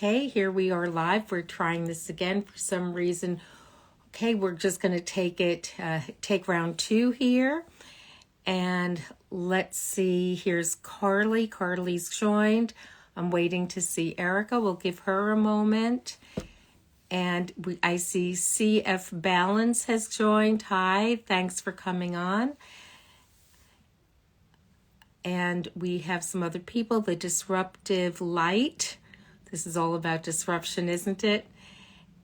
Okay, here we are live. We're trying this again for some reason. Okay, we're just going to take round 2 here. And let's see, here's Carly. Carly's joined. I'm waiting to see Erica. We'll give her a moment. And I see CF Balance has joined. Hi, thanks for coming on. And we have some other people, the Disruptive Light. This is all about disruption, isn't it?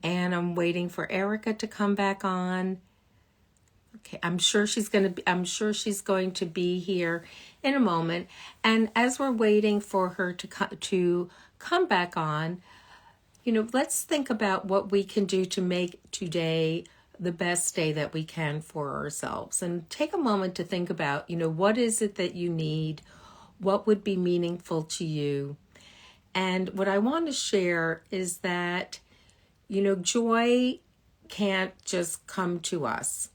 And I'm waiting for Erica to come back on. Okay, I'm sure she's going to be here in a moment. And as we're waiting for her to come back on, let's think about what we can do to make today the best day that we can for ourselves. And take a moment to think about, what is it that you need? What would be meaningful to you? And what I want to share is that, joy can't just come to us,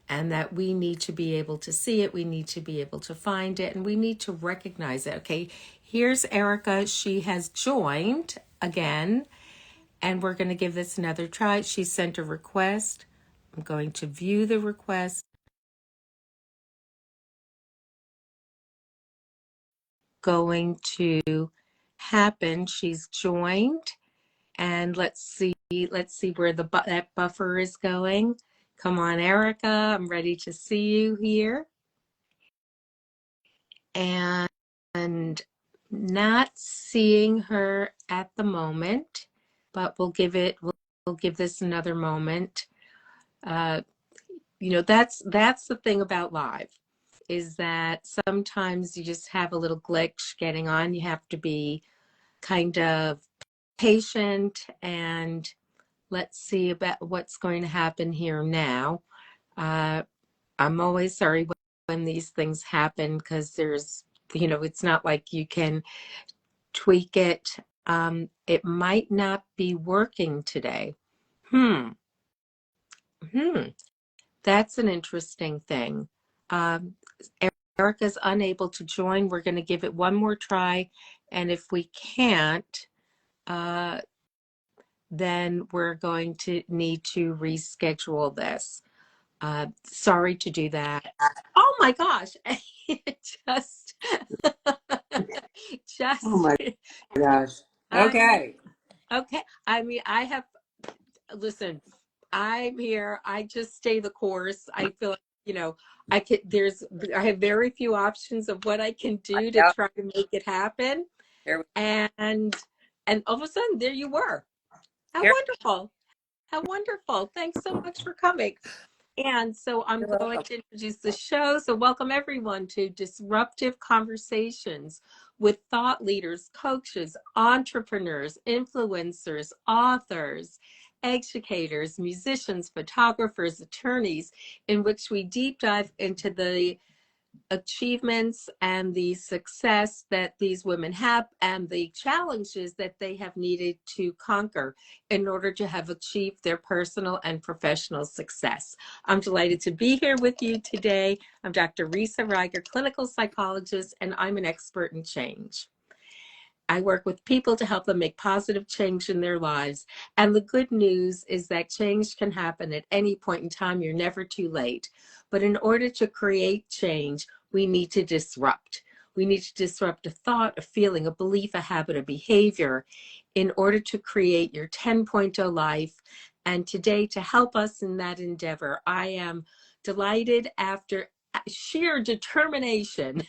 and that we need to be able to see it. We need to be able to find it, and we need to recognize it. Okay, here's Erica. She has joined again, and we're going to give this another try. She sent a request. I'm going to view the request. Going to happen. She's joined, and let's see where that buffer is going. Come on, Erica. I'm ready to see you here. And not seeing her at the moment, but we'll give this another moment. That's the thing about live, is that sometimes you just have a little glitch getting on. You have to be kind of patient, and let's see about what's going to happen here now. I'm always sorry when these things happen, because there's, it's not like you can tweak it. It might not be working today. That's an interesting thing. Erica's unable to join. We're going to give it one more try. And if we can't, then we're going to need to reschedule this. Sorry to do that. Oh my gosh. just Oh my gosh. Okay. Okay. Listen, I'm here. I just stay the course. I feel like, I have very few options of what I can do to try to make it happen. And all of a sudden, there you were. How wonderful. How wonderful. Thanks so much for coming. And so I'm going to introduce the show. So welcome everyone to Disruptive Conversations with thought leaders, coaches, entrepreneurs, influencers, authors, educators, musicians, photographers, attorneys, in which we deep dive into the achievements and the success that these women have and the challenges that they have needed to conquer in order to have achieved their personal and professional success. I'm delighted to be here with you today. I'm Dr. Risa Reiger, clinical psychologist, and I'm an expert in change. I work with people to help them make positive change in their lives. And the good news is that change can happen at any point in time. You're never too late. But in order to create change, we need to disrupt. We need to disrupt a thought, a feeling, a belief, a habit, a behavior in order to create your 10.0 life. And today, to help us in that endeavor, I am delighted, after sheer determination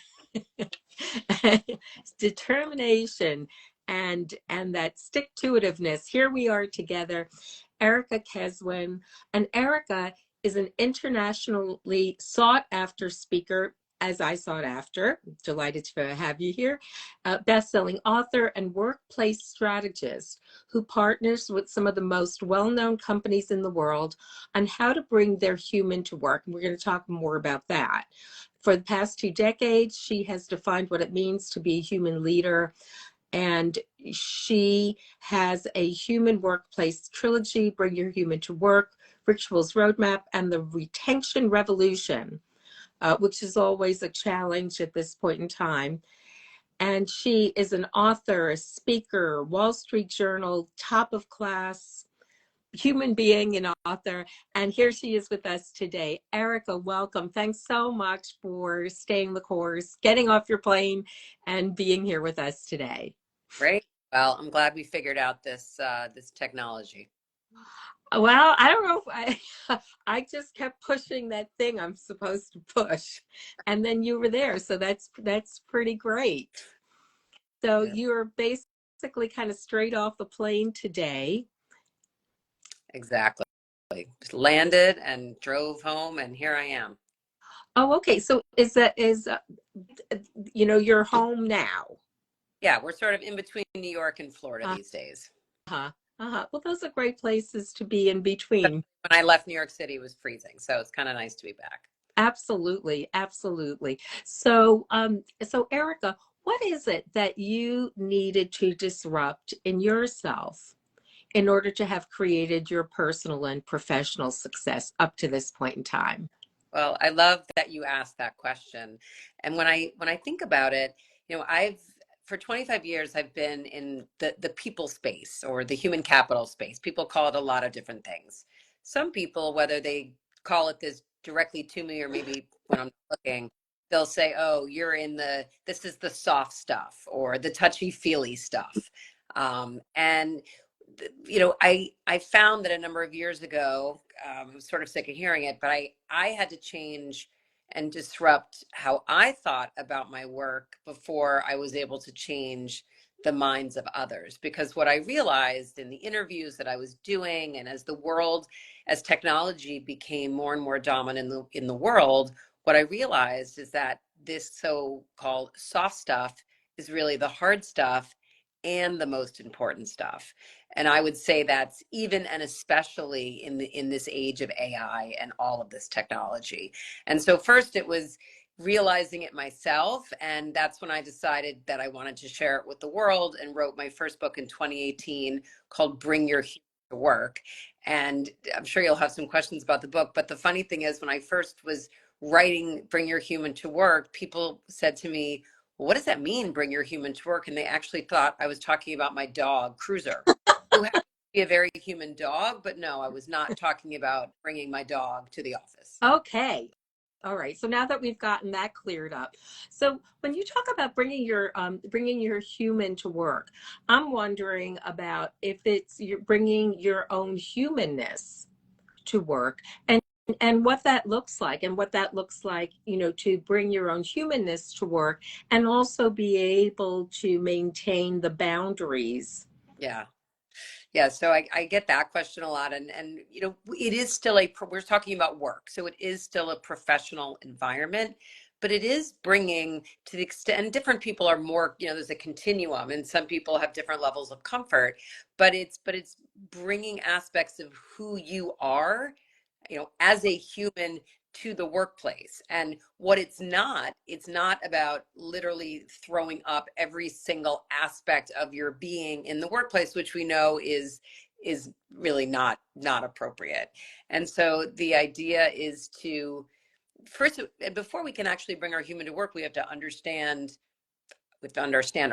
determination and that stick-to-itiveness. Here we are together, Erica Keswin. And Erica is an internationally sought-after speaker, as I sought after. Delighted to have you here. Best-selling author and workplace strategist who partners with some of the most well-known companies in the world on how to bring their human to work. And we're going to talk more about that. For the past 2 decades, she has defined what it means to be a human leader. And she has a human workplace trilogy, Bring Your Human to Work, Rituals Roadmap, and the Retention Revolution, which is always a challenge at this point in time. And she is an author, a speaker, Wall Street Journal, top of class human being and author. And here she is with us today. Erica, welcome. Thanks so much for staying the course, getting off your plane, and being here with us today. Great. Well, I'm glad we figured out this technology. Well, I don't know if I just kept pushing that thing I'm supposed to push, and then you were there, so that's pretty great. So Yeah, you're basically kind of straight off the plane today. exactly. Just landed and drove home, and here I am. Oh, okay. So you're home now? Yeah, we're sort of in between New York and Florida Uh these days. huh. Uh huh. Well, those are great places to be in But between. when I left New York City, it was freezing, so it's kind of nice to be back. Absolutely, absolutely. So Erica, what is it that you needed to disrupt in yourself in order to have created your personal and professional success up to this point in time? Well, I love that you asked that question. And when I think about it, I've for 25 years I've been in the people space or the human capital space. People call it a lot of different things. Some people, whether they call it this directly to me or maybe when I'm looking, they'll say, "Oh, you're in this is the soft stuff or the touchy-feely stuff." And I found that a number of years ago, I was sort of sick of hearing it, but I had to change and disrupt how I thought about my work before I was able to change the minds of others. Because what I realized in the interviews that I was doing, and as technology became more and more dominant in the world, what I realized is that this so-called soft stuff is really the hard stuff and the most important stuff. And I would say that's even and especially in this age of AI and all of this technology. And so first it was realizing it myself, and that's when I decided that I wanted to share it with the world and wrote my first book in 2018 called Bring Your Human to Work. And I'm sure you'll have some questions about the book, but the funny thing is when I first was writing Bring Your Human to Work, people said to me, well, what does that mean, bring your human to work? And they actually thought I was talking about my dog, Cruiser, who happens to be a very human dog. But no, I was not talking about bringing my dog to the office. Okay. All right. So now that we've gotten that cleared up, so when you talk about bringing your human to work, I'm wondering about if it's you're bringing your own humanness to work, and what that looks like, and what that looks like, to bring your own humanness to work and also be able to maintain the boundaries. Yeah. Yeah, so I get that question a lot, and it is still we're talking about work, so it is still a professional environment, but it is bringing to the extent, and different people are more, there's a continuum, and some people have different levels of comfort, but it's bringing aspects of who you are, as a human to the workplace. And what it's not about literally throwing up every single aspect of your being in the workplace, which we know is really not appropriate. And so the idea is to first, before we can actually bring our human to work, we have to understand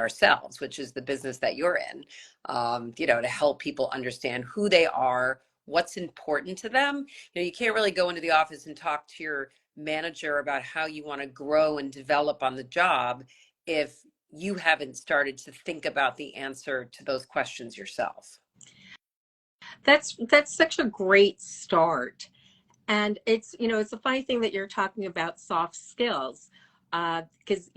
ourselves, which is the business that you're in, to help people understand who they are, what's important to them. You can't really go into the office and talk to your manager about how you want to grow and develop on the job if you haven't started to think about the answer to those questions yourself. That's such a great start. And it's a funny thing that you're talking about soft skills, because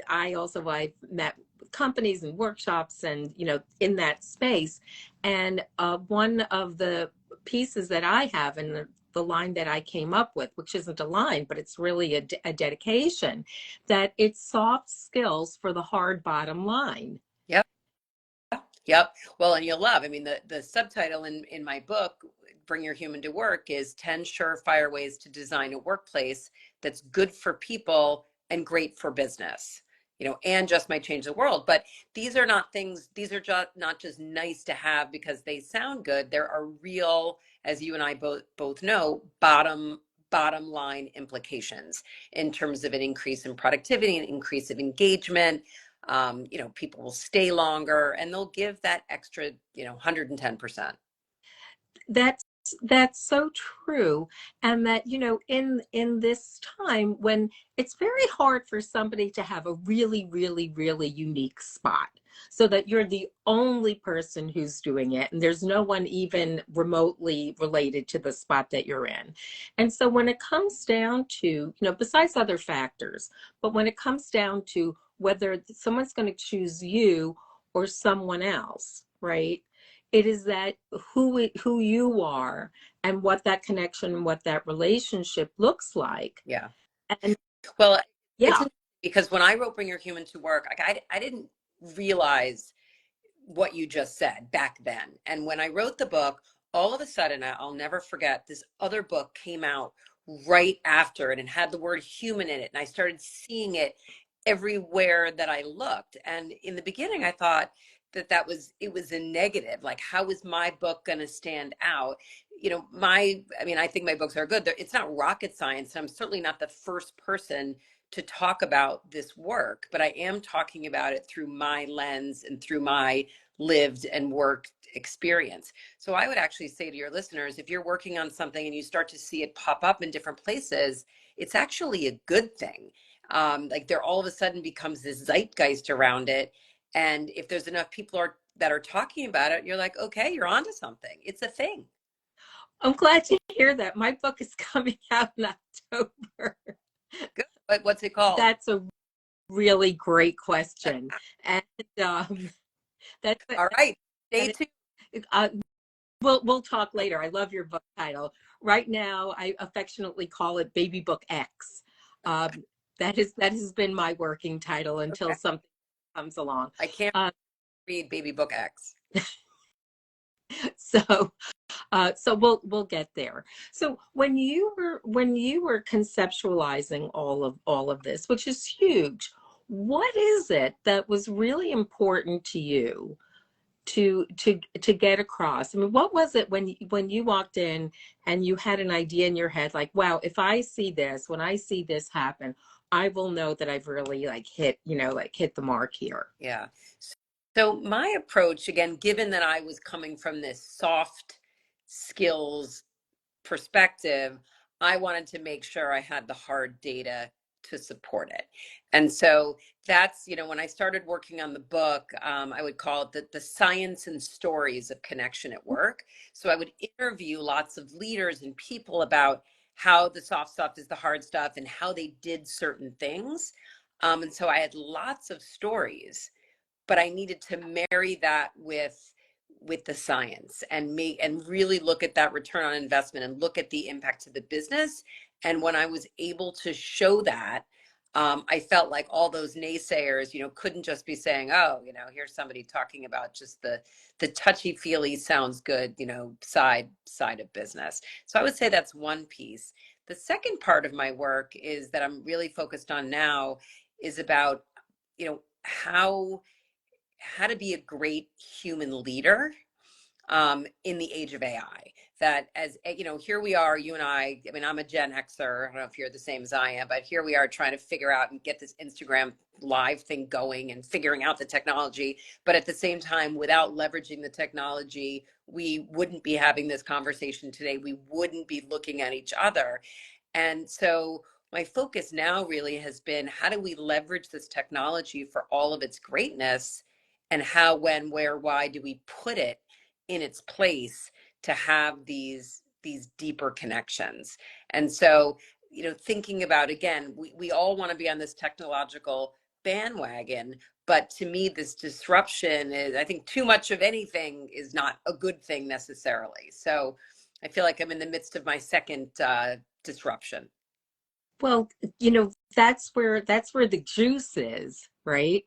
I've met companies and workshops and in that space, and one of the pieces that I have in the line that I came up with, which isn't a line, but it's really a dedication, that it's soft skills for the hard bottom line. Yep. Yep. Well, and you'll love, I mean, the subtitle in my book, Bring Your Human to Work, is 10 surefire ways to design a workplace that's good for people and great for business, and just might change the world. But these are just not just nice to have because they sound good. There are real, as you and I both know, bottom line implications in terms of an increase in productivity, an increase of engagement, You know, people will stay longer and they'll give that extra, you know, 110%. That's that's so true. And that, you know, in this time when it's very hard for somebody to have a really, really, really unique spot, so that you're the only person who's doing it and there's no one even remotely related to the spot that you're in. And so when it comes down to, you know, besides other factors, but when it comes down to whether someone's going to choose you or someone else, right? It is that who you are and what that connection, what that relationship looks like. Yeah. And Well, it's yeah, interesting because when I wrote Bring Your Human to Work, like I didn't realize what you just said back then. And when I wrote the book, all of a sudden, I'll never forget, this other book came out right after it and had the word human in it. And I started seeing it everywhere that I looked. And in the beginning, I thought it was a negative. Like, how is my book going to stand out? You know, I mean, I think my books are good. It's not rocket science. I'm certainly not the first person to talk about this work, but I am talking about it through my lens and through my lived and worked experience. So I would actually say to your listeners, if you're working on something and you start to see it pop up in different places, it's actually a good thing. Like there all of a sudden becomes this zeitgeist around it. And if there's enough people that are talking about it, you're like, okay, you're onto something. It's a thing. I'm glad to hear that. My book is coming out in October. Good. But what's it called? That's a really great question. And that's All right. Stay and tuned. uh, we'll talk later. I love your book title. Right now, I affectionately call it Baby Book X. That has been my working title until Okay. something comes along. I can't Uh, read Baby Book X. so so we'll get there. So when you were conceptualizing all of this, which is huge, what is it that was really important to you to get across? I mean, what was it when you walked in and you had an idea in your head, like, wow, if I see this, when I see this happen, I will know that I've really like hit, you know, like hit the mark here. Yeah. So my approach, again, given that I was coming from this soft skills perspective, I wanted to make sure I had the hard data to support it. And so that's, you know, when I started working on the book, I would call it the science and stories of connection at work. So I would interview lots of leaders and people about how the soft stuff is the hard stuff and how they did certain things. And so I had lots of stories, but I needed to marry that with the science and really look at that return on investment and look at the impact to the business. And when I was able to show that, I felt like all those naysayers, you know, couldn't just be saying, "Oh, you know, here's somebody talking about just the touchy feely sounds good, you know, side of business." So I would say that's one piece. The second part of my work is that I'm really focused on now is about, you know, how to be a great human leader in the age of AI. That as you know, here we are, you and I mean, I'm a Gen Xer. I don't know if you're the same as I am, but here we are trying to figure out and get this Instagram live thing going and figuring out the technology. But at the same time, without leveraging the technology, we wouldn't be having this conversation today. We wouldn't be looking at each other. And so my focus now really has been how do we leverage this technology for all of its greatness, and how, when, where, why do we put it in its place to have these deeper connections. And so, you know, thinking about, again, we all want to be on this technological bandwagon, but to me this disruption is, I think too much of anything is not a good thing necessarily. So I feel like I'm in the midst of my second disruption. Well, you know, that's where the juice is, right?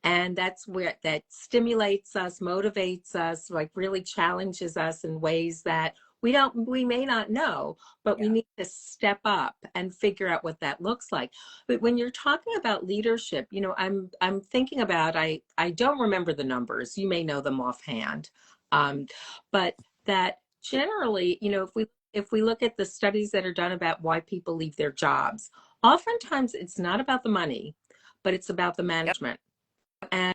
And that's where that stimulates us, motivates us, like really challenges us in ways that we may not know, but we Yeah. need to step up and figure out what that looks like. But when you're talking about leadership, you know, I'm thinking about, I don't remember the numbers, you may know them offhand, um, but that generally, you know, if we look at the studies that are done about why people leave their jobs, oftentimes it's not about the money, but it's about the Yep. management. and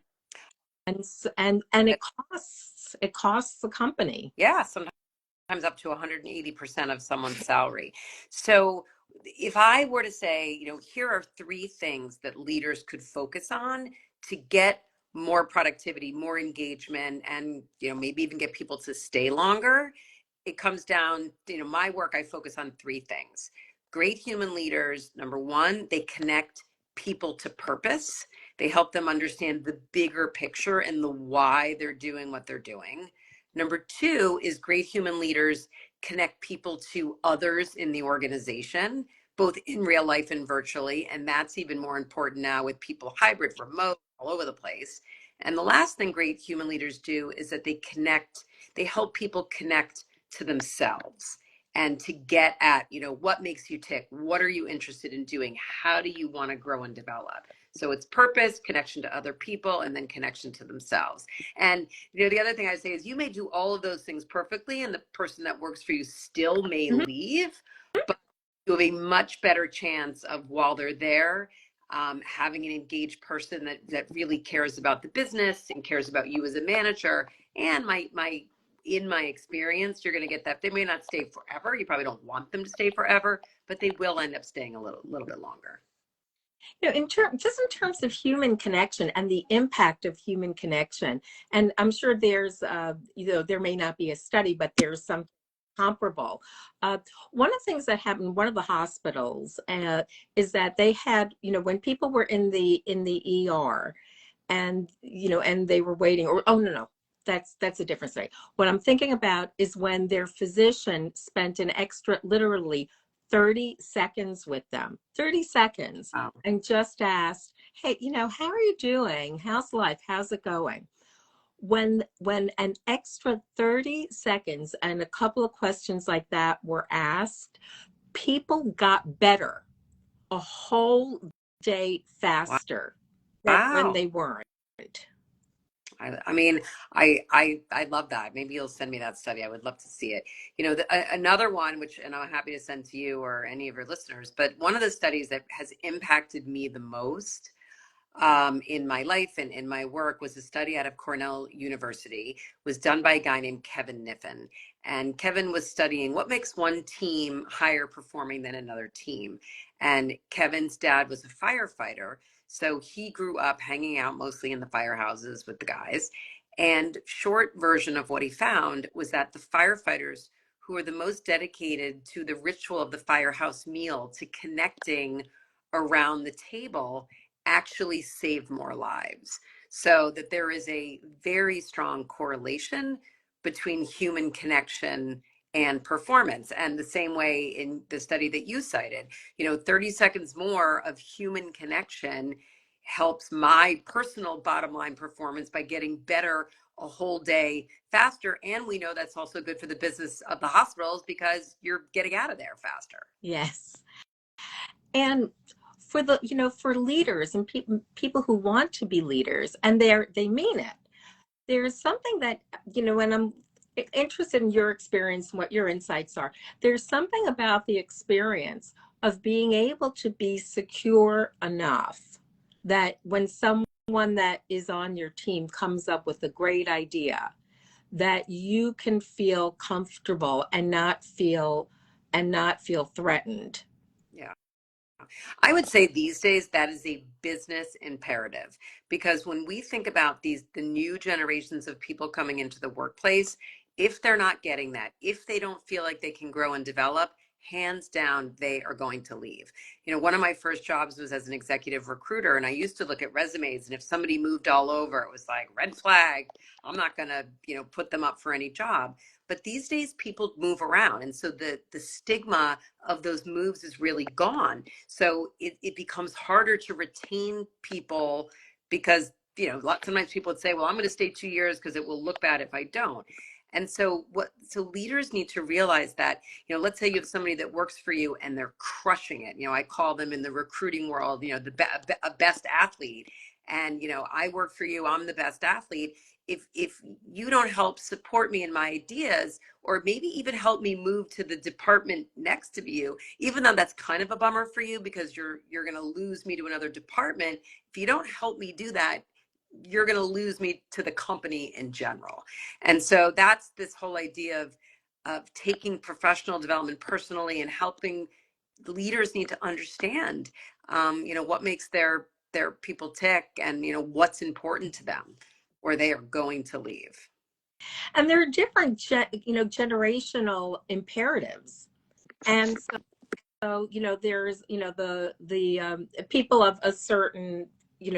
and it costs the company. Yeah, sometimes up to 180% of someone's salary. So if I were to say, here are three things that leaders could focus on to get more productivity, more engagement, and maybe even get people to stay longer, it comes down, my work, I focus on three things. Great human leaders, number one, they connect people to purpose. They help them understand the bigger picture and the why they're doing what they're doing. Number two is great human leaders connect people to others in the organization, both in real life and virtually. And that's even more important now with people hybrid, remote, all over the place. And the last thing great human leaders do is that they help people connect to themselves and to get at, what makes you tick? What are you interested in doing? How do you want to grow and develop? So it's purpose, connection to other people, and then connection to themselves. And the other thing I say is you may do all of those things perfectly, and the person that works for you still may Mhm. leave, but you have a much better chance of, while they're there, having an engaged person that really cares about the business and cares about you as a manager. And in my experience, you're going to get that they may not stay forever. You probably don't want them to stay forever, but they will end up staying a little bit longer. In terms of human connection and the impact of human connection, and I'm sure there's there may not be a study, but there's some comparable. One of the things that happened in one of the hospitals is that they had, when people were in the ER, and and they were waiting, or oh no, that's a different story. What I'm thinking about is when their physician spent an extra, literally 30 seconds with them, 30 seconds, Wow. and just asked, hey, how are you doing? How's life? How's it going? When an extra 30 seconds and a couple of questions like that were asked, people got better a whole day faster than when Wow. they weren't. I mean, I love that. Maybe you'll send me that study. I would love to see it. Another one, which, and I'm happy to send to you or any of your listeners, but one of the studies that has impacted me the most in my life and in my work was a study out of Cornell University, was done by a guy named Kevin Niffen. And Kevin was studying what makes one team higher performing than another team. And Kevin's dad was a firefighter. So he grew up hanging out mostly in the firehouses with the guys. And short version of what he found was that the firefighters who are the most dedicated to the ritual of the firehouse meal, to connecting around the table, actually saved more lives. So that there is a very strong correlation between human connection and performance. And the same way in the study that you cited, 30 seconds more of human connection helps my personal bottom line performance by getting better a whole day faster. And we know that's also good for the business of the hospitals because you're getting out of there faster. Yes. And for for leaders and people who want to be leaders, and they mean it, there's something that, and I'm interested in your experience and what your insights are. There's something about the experience of being able to be secure enough that when someone that is on your team comes up with a great idea, that you can feel comfortable and not feel threatened. Yeah. I would say these days that is a business imperative, because when we think about the new generations of people coming into the workplace, if they're not getting that, if they don't feel like they can grow and develop, hands down, they are going to leave. One of my first jobs was as an executive recruiter, and I used to look at resumes, and if somebody moved all over, it was like red flag. I'm not going to, put them up for any job. But these days people move around. And so the stigma of those moves is really gone. So it becomes harder to retain people because, sometimes people would say, well, I'm going to stay 2 years because it will look bad if I don't. And so leaders need to realize that, let's say you have somebody that works for you and they're crushing it. I call them in the recruiting world, a best athlete. And, I work for you, I'm the best athlete. If you don't help support me in my ideas, or maybe even help me move to the department next to you, even though that's kind of a bummer for you because you're going to lose me to another department. If you don't help me do that, you're going to lose me to the company in general. And so that's this whole idea of taking professional development personally and helping leaders need to understand, what makes their people tick, and what's important to them, or they are going to leave. And there are different, generational imperatives. And so, there's, the people of a certain,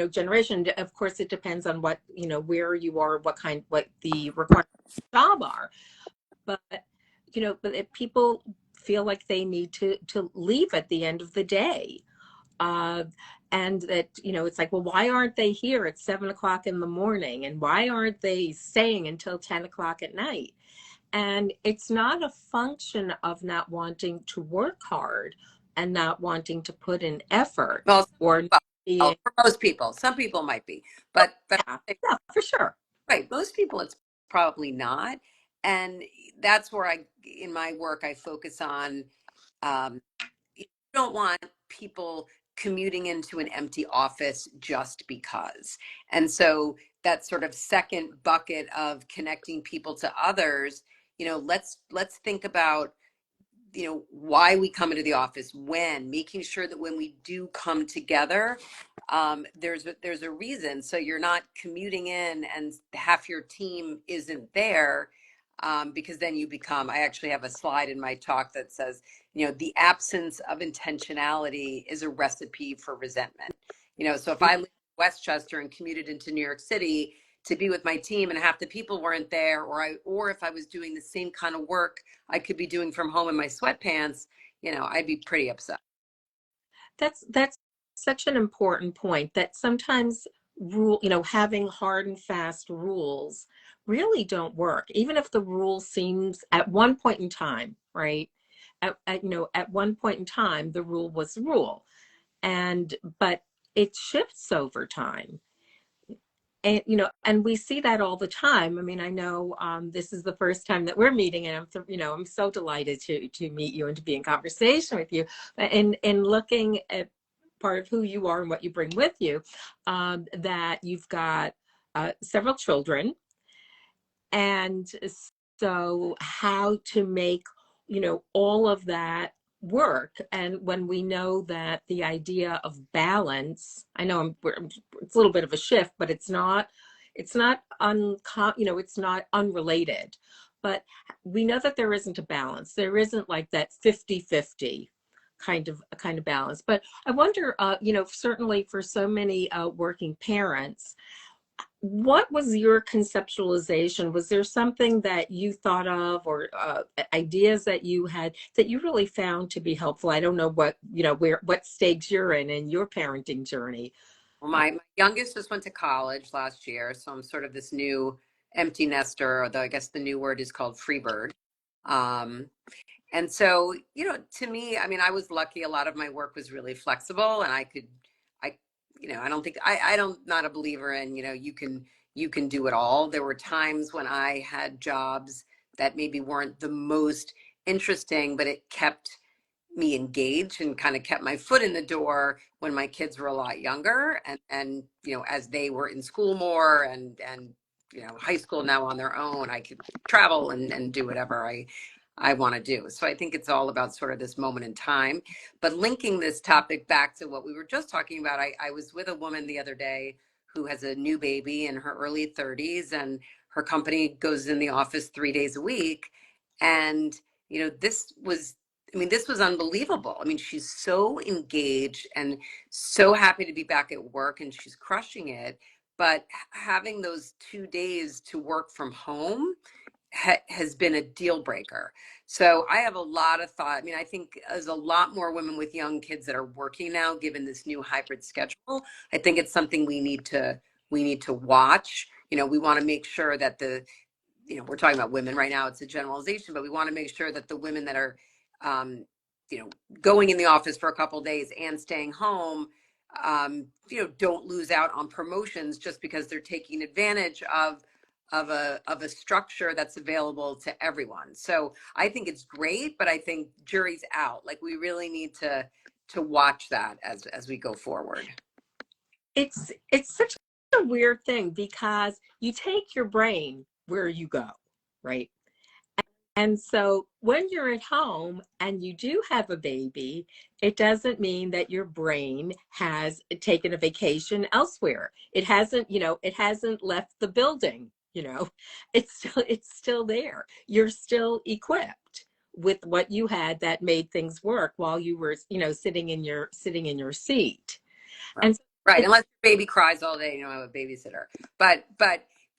generation. Of course, it depends on what, where you are, what the requirements of the job are. But, but if people feel like they need to leave at the end of the day, uh, and that, it's like, well, why aren't they here at 7 o'clock in the morning? And why aren't they staying until 10 o'clock at night? And it's not a function of not wanting to work hard and not wanting to put in effort Well, or being, for most people, some people might be, but yeah, yeah, for sure. right, most people it's probably not. And that's where in my work, I focus on, um, you don't want people commuting into an empty office just because. And so that sort of second bucket of connecting people to others, let's think about, why we come into the office, when making sure that when we do come together, there's a reason. So you're not commuting in and half your team isn't there, because then you become, I actually have a slide in my talk that says, the absence of intentionality is a recipe for resentment. So if I lived in Westchester and commuted into New York City to be with my team and half the people weren't there, or if I was doing the same kind of work I could be doing from home in my sweatpants, I'd be pretty upset. That's such an important point, that sometimes having hard and fast rules really don't work, even if the rule seems at one point in time, right? At one point in time, the rule was the rule, but it shifts over time. And we see that all the time. I mean, I know, this is the first time that we're meeting, and I'm so delighted to meet you and to be in conversation with you. But in looking at part of who you are and what you bring with you, that you've got several children, and so how to make all of that work. And when we know that the idea of balance, I know it's a little bit of a shift, but it's not unrelated. But we know that there isn't a balance. There isn't like that 50-50 kind of balance. But I wonder, certainly for so many working parents, what was your conceptualization? Was there something that you thought of, or ideas that you had that you really found to be helpful? I don't know what stage you're in your parenting journey. Well, my youngest just went to college last year, so I'm sort of this new empty nester, although I guess the new word is called free bird. Um, and so, to me, I mean, I was lucky. A lot of my work was really flexible, and I, I don't think I don't not a believer in, you can do it all. There were times when I had jobs that maybe weren't the most interesting, but it kept me engaged and kind of kept my foot in the door when my kids were a lot younger, and as they were in school more, and high school now on their own, I could travel and do whatever I want to do. So I think it's all about sort of this moment in time. But linking this topic back to what we were just talking about, I was with a woman the other day who has a new baby in her early 30s, and her company goes in the office 3 days a week. And this was, I mean, this was unbelievable. I mean, she's so engaged and so happy to be back at work, and she's crushing it. But having those 2 days to work from home has been a deal breaker. So I have a lot of thought. I mean, I think there's a lot more women with young kids that are working now, given this new hybrid schedule. I think it's something we need to watch. We want to make sure that we're talking about women right now, it's a generalization, but we want to make sure that the women that are, um, going in the office for a couple of days and staying home, don't lose out on promotions just because they're taking advantage of a structure that's available to everyone. So I think it's great, but I think jury's out. Like, we really need to watch that as we go forward. It's such a weird thing because you take your brain where you go, right? And so when you're at home and you do have a baby, it doesn't mean that your brain has taken a vacation elsewhere. It hasn't, it hasn't left the building. It's still there. You're still equipped with what you had that made things work while you were, sitting in your seat. Right. And so Right. it's Unless your baby cries all day, I have a babysitter. But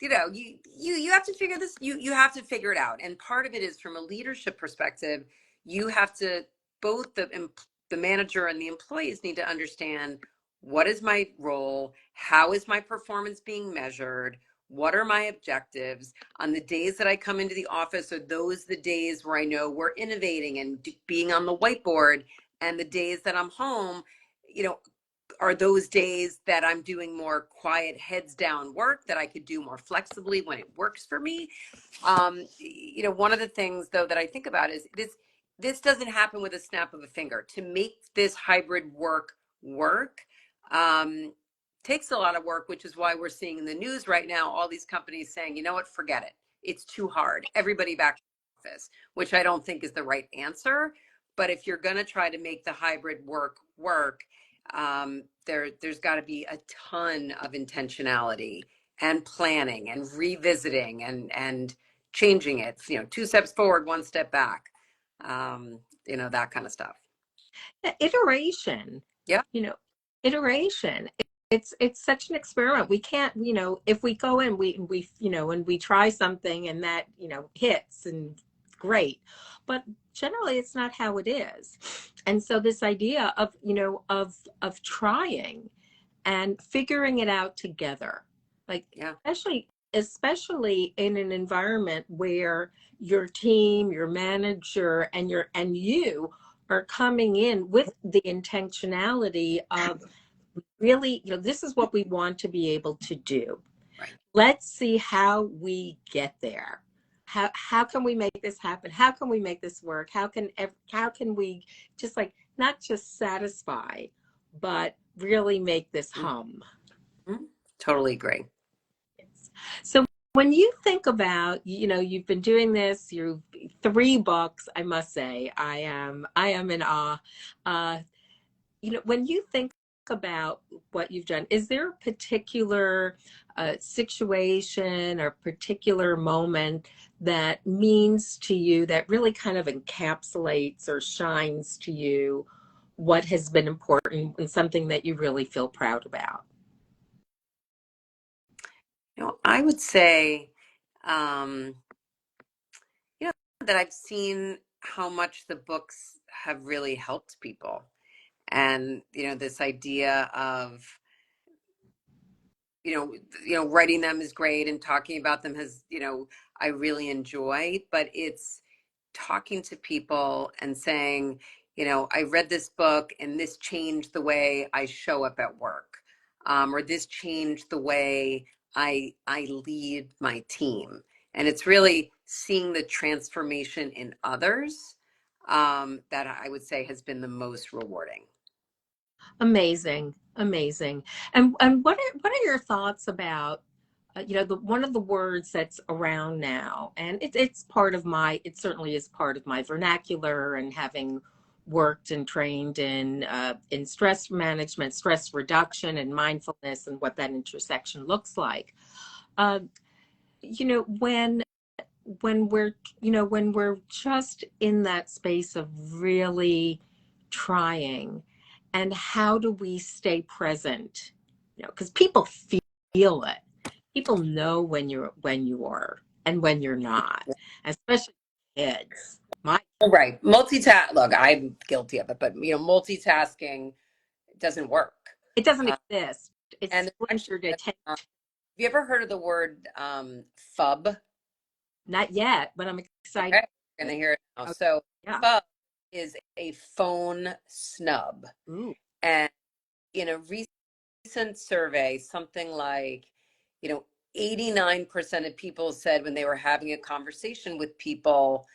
you have to figure this, you have to figure it out. And part of it is from a leadership perspective, you have to, both the manager and the employees need to understand, what is my role? How is my performance being measured? What are my objectives? On the days that I come into the office, are those the days where I know we're innovating and being on the whiteboard? And the days that I'm home, you know, are those days that I'm doing more quiet, heads down work that I could do more flexibly when it works for me. One of the things though that I think about is this doesn't happen with a snap of a finger. To make this hybrid work takes a lot of work, which is why we're seeing in the news right now all these companies saying, you know what, forget it. It's too hard. Everybody back to the office, which I don't think is the right answer. But if you're going to try to make the hybrid work, there's got to be a ton of intentionality and planning and revisiting and changing it. Two steps forward, one step back. That kind of stuff. iteration, Yeah. you know, iteration. It's such an experiment. We can't, if we go in, and we try something and that, hits and great, but generally it's not how it is. And so this idea of trying and figuring it out together, like Yeah. especially in an environment where your team, your manager, and you are coming in with the intentionality of really, this is what we want to be able to do. Right. Let's see how we get there. How can we make this happen? How can we make this work? How can we just not just satisfy, but really make this hum? Mm-hmm. Totally agree. So when you think about, you've been doing this, you've 3 books, I must say, I am in awe. Uh, when you think about what you've done, is there a particular situation or particular moment that means to you, that really kind of encapsulates or shines to you what has been important and something that you really feel proud about? I would say, um, that I've seen how much the books have really helped people. And, this idea of, writing them is great and talking about them I really enjoy, but it's talking to people and saying, I read this book and this changed the way I show up at work, or this changed the way I lead my team. And it's really seeing the transformation in others, that I would say has been the most rewarding. Amazing, amazing. And what are your thoughts about one of the words that's around now, and it certainly is part of my vernacular, and having worked and trained in stress management, stress reduction, and mindfulness, and what that intersection looks like. Uh, when we're just in that space of really trying, and how do we stay present, because people feel it. People know when you are and when you're not, especially kids. Right. Multitask. Look, I'm guilty of it, but multitasking doesn't work. It doesn't Uh, exist. and It's there's actually, splintered attention. have you ever heard of the word FUB? Not yet, but I'm excited. Okay, you're gonna hear it now. Oh, So yeah. FUB is a phone snub, Ooh. and in a recent survey, something like, you know, 89% of people said when they were having a conversation with people,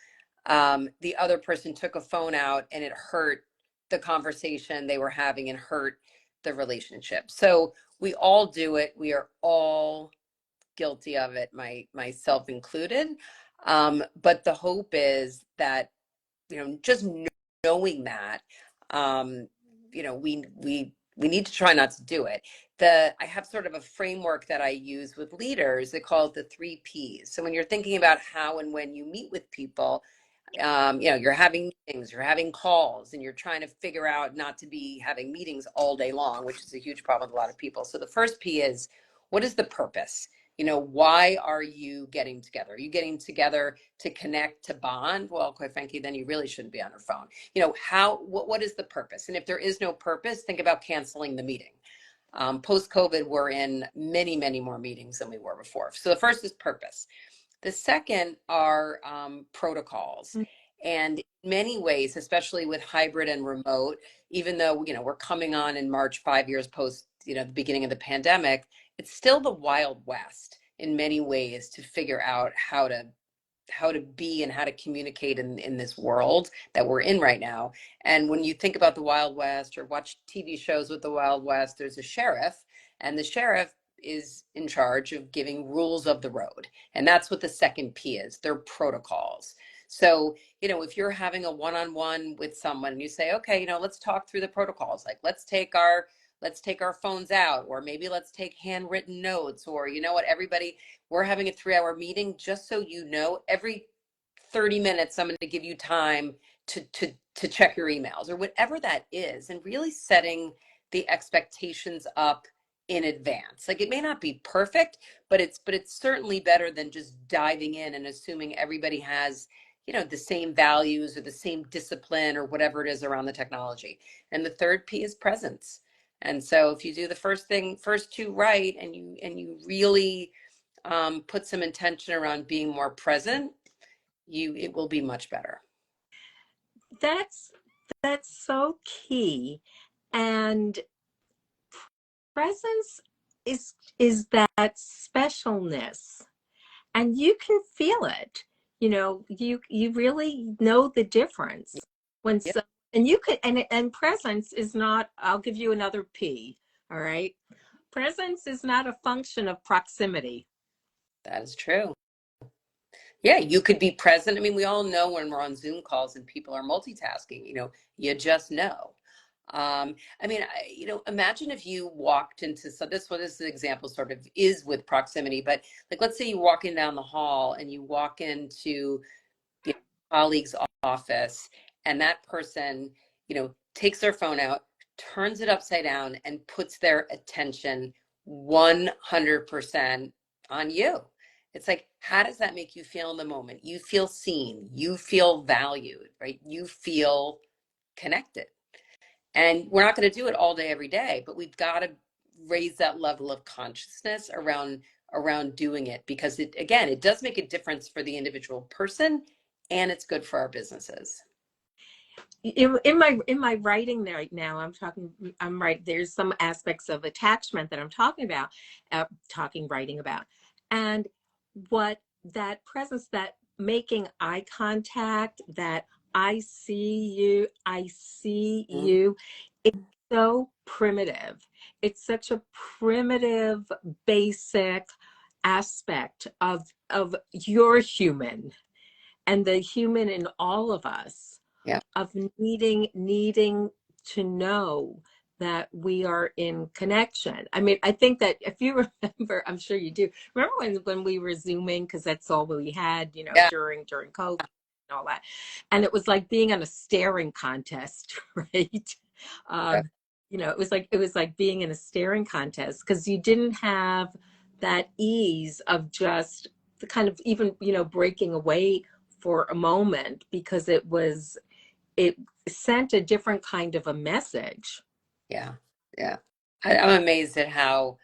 the other person took a phone out and it hurt the conversation they were having and hurt the relationship. So we all do it. We are all guilty of it, myself included. But the hope is that, just knowing that, um, we need to try not to do it. I have sort of a framework that I use with leaders. They call it the 3 Ps. So when you're thinking about how and when you meet with people, you're having meetings, you're having calls, and you're trying to figure out not to be having meetings all day long, which is a huge problem with a lot of people. So the first P is, what is the purpose? Why are you getting together? Are you getting together to connect, to bond? Well, quite frankly, then you really shouldn't be on your phone. What is the purpose? And if there is no purpose, think about canceling the meeting. Post-COVID, we're in many, many more meetings than we were before. So the first is purpose. The second are protocols. And in many ways, especially with hybrid and remote, even though, we're coming on in March, 5 years post, the beginning of the pandemic, it's still the Wild West in many ways to figure out how to be and how to communicate in this world that we're in right now. And when you think about the Wild West or watch TV shows with the Wild West, there's a sheriff, and the sheriff is in charge of giving rules of the road. And that's what the second P is. They're protocols. So, if you're having a one-on-one with someone and you say, okay, let's talk through the protocols, like let's take our phones out, or maybe let's take handwritten notes, or what, everybody, we're having a 3-hour meeting, just so every 30 minutes I'm going to give you time to check your emails, or whatever that is, and really setting the expectations up in advance. Like, it may not be perfect, but it's certainly better than just diving in and assuming everybody has the same values or the same discipline or whatever it is around the technology. And the third P is presence. And so if you do the first two right, and you really put some intention around being more present, it will be much better. That's so key. And presence is that specialness, and you can feel it. You really know the difference when Yep, so, and you could, and presence is not, I'll give you another P. All right. Presence is not a function of proximity. that is true. Yeah, you could be present. I mean, we all know when we're on Zoom calls and people are multitasking, you just know. I mean, imagine if you walked into, so this example sort of is with proximity, but like, let's say you're walking down the hall and you walk into the colleague's office, and that person, takes their phone out, turns it upside down, and puts their attention 100% on you. It's like, how does that make you feel in the moment? You feel seen, you feel valued, right? You feel connected. And we're not going to do it all day, every day, but we've got to raise that level of consciousness around doing it, because it does make a difference for the individual person, and it's good for our businesses. In my writing there right now, I'm right, there's some aspects of attachment that I'm talking about, writing about. And what that presence, that making eye contact, that I see Mhm. you, it's so primitive. It's such a primitive, basic aspect of your human, and the human in all of us, Yeah. of needing to know that we are in connection. I mean, I think that if you remember, I'm sure you do, remember when we were Zooming, because that's all we had, Yeah. during COVID and all that. And it was like being on a staring contest, right? Yeah. Um, it was like being in a staring contest, because you didn't have that ease of just the kind of, even, breaking away for a moment, because it sent a different kind of a message. Yeah. Yeah. I'm amazed at how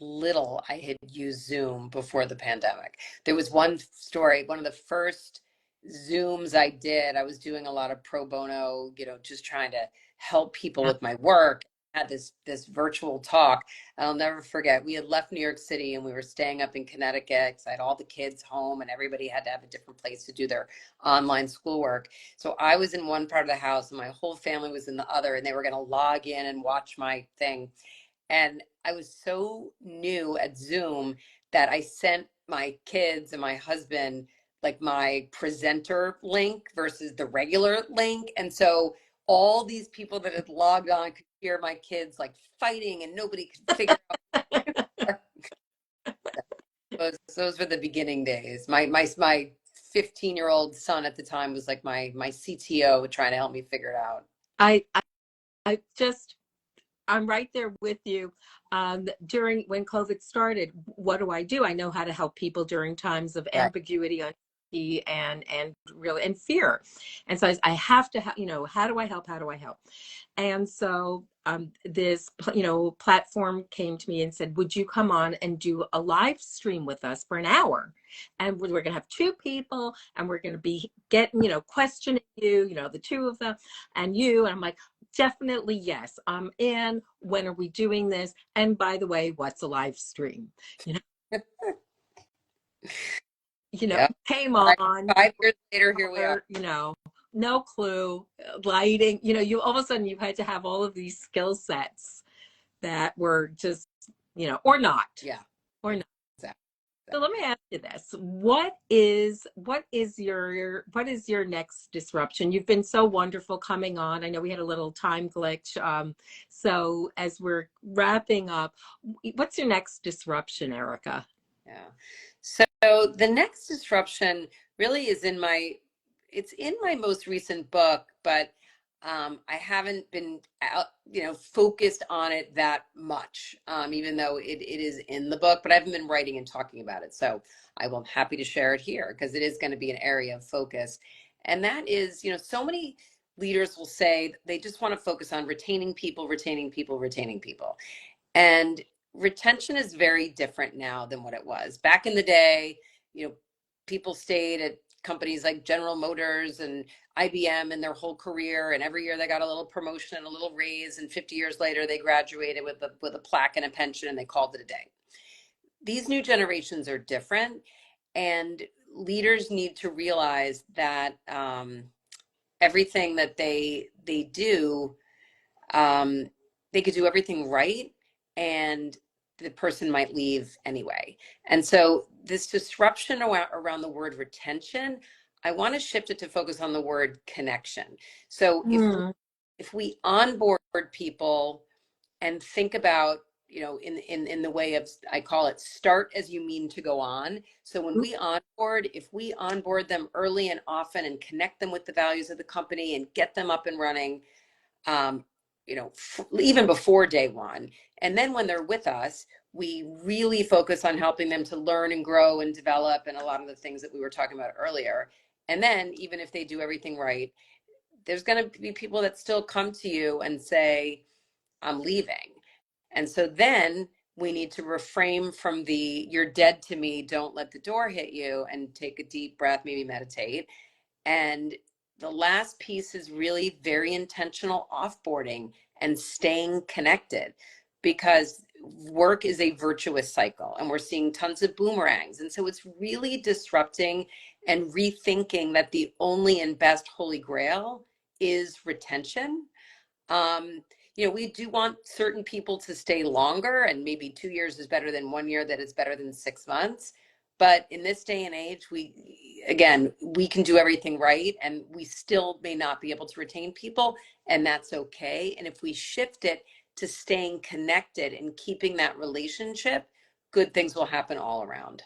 little I had used Zoom before the pandemic. There was one story, one of the first Zooms I did. I was doing a lot of pro bono, just trying to help people Yeah. with my work. I had this virtual talk. I'll never forget. We had left New York City and we were staying up in Connecticut. I had all the kids home, and everybody had to have a different place to do their online schoolwork. So I was in one part of the house and my whole family was in the other, and they were going to log in and watch my thing. And I was so new at Zoom that I sent my kids and my husband like my presenter link versus the regular link. And so all these people that had logged on could hear my kids like fighting and nobody could figure out. Those were the beginning days. My 15-year-old son at the time was like my CTO trying to help me figure it out. I, I, I just, I'm right there with you. During when COVID started, what do? I know how to help people during times of Right. ambiguity, uncertainty, and really and fear. And so I have to, how do I help? How do I help? And so this, platform came to me and said, would you come on and do a live stream with us for an hour? And we're going to have two people and we're going to be questioning you, the two of them and you. And I'm like, definitely, yes, I'm in. When are we doing this? And by the way, what's a live stream? You know, Yeah. came on, 5 years later, here we are. No clue, lighting, you all of a sudden you had to have all of these skill sets that were just, or not. Yeah. Or not. Exactly. So let me ask you this. What is your next disruption? You've been so wonderful coming on. I know we had a little time glitch. So as we're wrapping up, what's your next disruption, Erica? Yeah. So the next disruption really is it's in my most recent book, but I haven't been out, focused on it that much, even though it is in the book, but I haven't been writing and talking about it. So I will happy to share it here because it is going to be an area of focus. And that is, so many leaders will say they just want to focus on retaining people, retaining people, retaining people. And retention is very different now than what it was. Back in the day, people stayed at companies like General Motors and IBM in their whole career, and every year they got a little promotion and a little raise, and 50 years later they graduated with a plaque and a pension, and they called it a day. These new generations are different, and leaders need to realize that everything that they do, they could do everything right, and the person might leave anyway. And so this disruption around the word retention, I want to shift it to focus on the word connection. So Hmm. if we onboard people and think about, in the way of, I call it start as you mean to go on. So when we onboard, if we onboard them early and often and connect them with the values of the company and get them up and running, um, even before day one. And then when they're with us, we really focus on helping them to learn and grow and develop and a lot of the things that we were talking about earlier. And then even if they do everything right, there's going to be people that still come to you and say, I'm leaving. And so then we need to refrain from the you're dead to me, don't let the door hit you, and take a deep breath, maybe meditate. And the last piece is really very intentional offboarding and staying connected, because work is a virtuous cycle and we're seeing tons of boomerangs. And so it's really disrupting and rethinking that the only and best holy grail is retention. um, we do want certain people to stay longer, and maybe 2 years is better than 1 year, that is better than 6 months. But in this day and age, we can do everything right, and we still may not be able to retain people, and that's okay. And if we shift it to staying connected and keeping that relationship, good things will happen all around.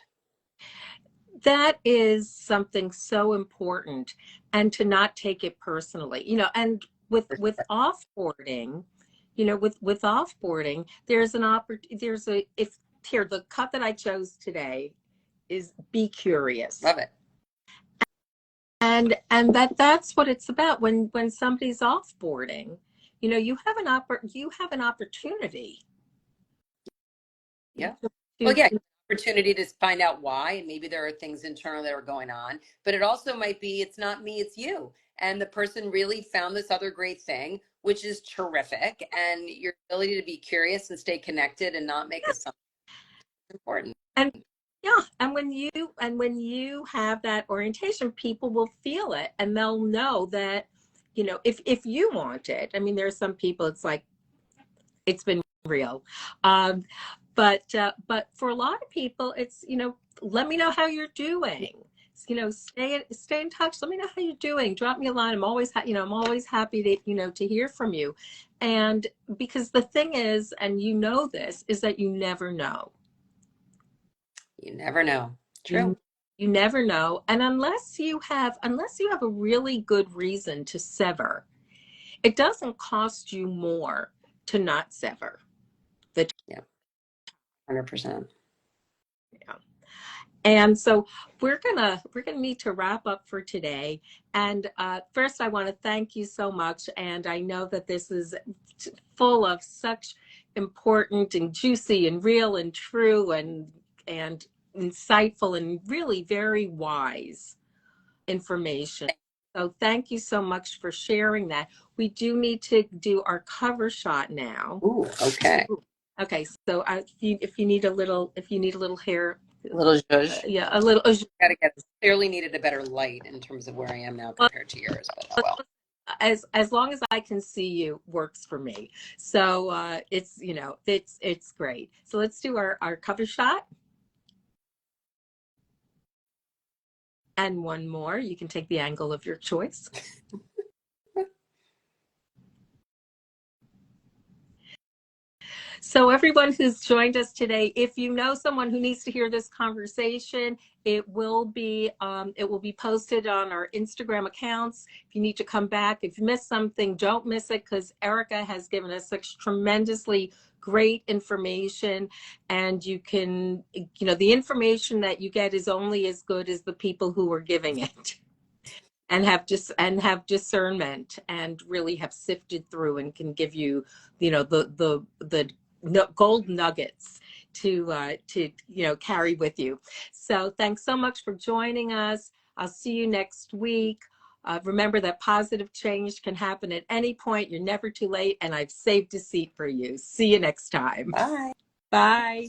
That is something so important, and to not take it personally, and with offboarding, with offboarding, there's an there's a, if here, the cut that I chose today is be curious. Love it. And that's what it's about. When somebody's offboarding, you have an opportunity Yeah. Well, to, yeah, opportunity to find out why, and maybe there are things internal that are going on, but it also might be it's not me, it's you. And the person really found this other great thing, which is terrific. And your ability to be curious and stay connected and not make assumptions is important. and yeah, and when you have that orientation, people will feel it, and they'll know that, if you want it. I mean, there are some people, it's like it's been real. But for a lot of people, it's, let me know how you're doing. Stay in touch. Let me know how you're doing. Drop me a line. I'm always happy to, to hear from you. And because the thing is, and this, is that you never know. You never know. True. You never know. And unless you have a really good reason to sever, it doesn't cost you more to not sever. Yeah. 100%. Yeah. And so we're gonna need to wrap up for today. And first, I want to thank you so much. And I know that this is full of such important and juicy and real and true and insightful and really very wise information. So thank you so much for sharing that. We do need to do our cover shot now. Ooh, okay. Okay, so if you need a little hair, A little zhuzh. yeah, a little. Gotta get clearly needed a better light in terms of where I am now compared to yours, but oh well. As long as I can see you works for me. So it's great. So let's do our cover shot. And one more. You can take the angle of your choice. So everyone who's joined us today, if you know someone who needs to hear this conversation, it will be posted on our Instagram accounts. If you need to come back, if you missed something, don't miss it, because Erica has given us such tremendously great information. And you can, the information that you get is only as good as the people who are giving it. And have discernment and really have sifted through and can give you, the gold nuggets to carry with you. So thanks so much for joining us. I'll see you next week. Remember that positive change can happen at any point. You're never too late, and I've saved a seat for you. See you next time. Bye. Bye.